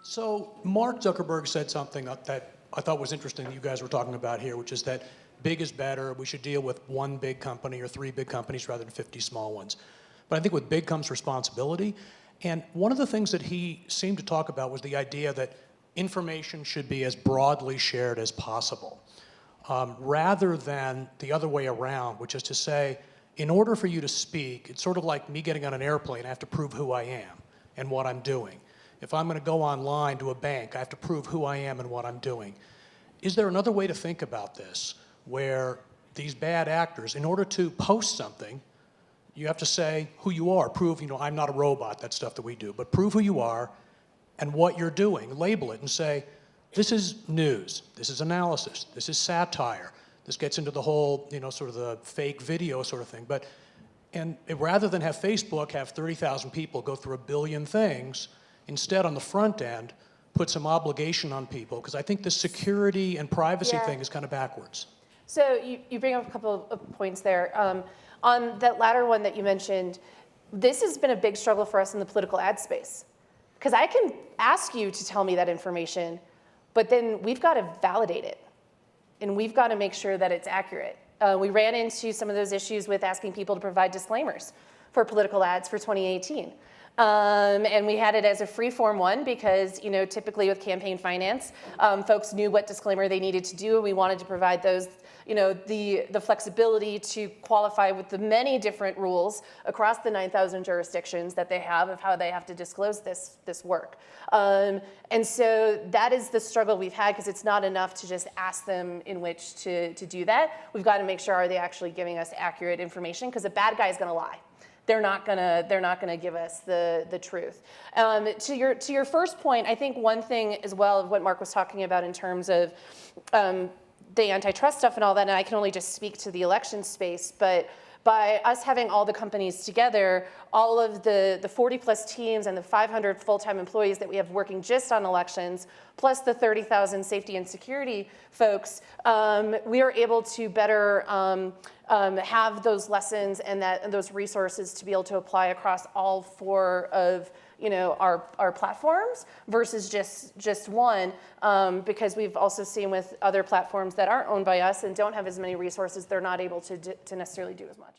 So Mark Zuckerberg said something that I thought was interesting that you guys were talking about here, which is that big is better. We should deal with one big company or three big companies rather than 50 small ones. But I think with big comes responsibility. And one of the things that he seemed to talk about was the idea that information should be as broadly shared as possible, rather than the other way around, which is to say, in order for you to speak, it's sort of like me getting on an airplane. I have to prove who I am and what I'm doing. If I'm going to go online to a bank, I have to prove who I am and what I'm doing. Is there another way to think about this, where these bad actors, in order to post something, you have to say who you are, prove, I'm not a robot, that stuff that we do, but prove who you are and what you're doing, label it and say, this is news, this is analysis, this is satire, this gets into the whole, sort of the fake video sort of thing. And rather than have Facebook have 30,000 people go through 1 billion things, instead on the front end, put some obligation on people, because I think the security and privacy thing is kind of backwards. So you bring up a couple of points there. On that latter one that you mentioned, this has been a big struggle for us in the political ad space. Because I can ask you to tell me that information, but then we've got to validate it. And we've got to make sure that it's accurate. We ran into some of those issues with asking people to provide disclaimers for political ads for 2018. And we had it as a free-form one because, typically with campaign finance, folks knew what disclaimer they needed to do, and we wanted to provide those, the flexibility to qualify with the many different rules across the 9,000 jurisdictions that they have of how they have to disclose this work. And so that is the struggle we've had, because it's not enough to just ask them in which to do that. We've got to make sure, are they actually giving us accurate information? Because a bad guy is going to lie. They're not gonna give us the truth. To your first point, I think one thing as well of what Mark was talking about in terms of the antitrust stuff and all that, and I can only just speak to the election space, but by us having all the companies together, all of the 40 plus teams and the 500 full-time employees that we have working just on elections, plus the 30,000 safety and security folks, we are able to better have those lessons and those resources to be able to apply across all four of our platforms versus just one, because we've also seen with other platforms that aren't owned by us and don't have as many resources, they're not able to necessarily do as much.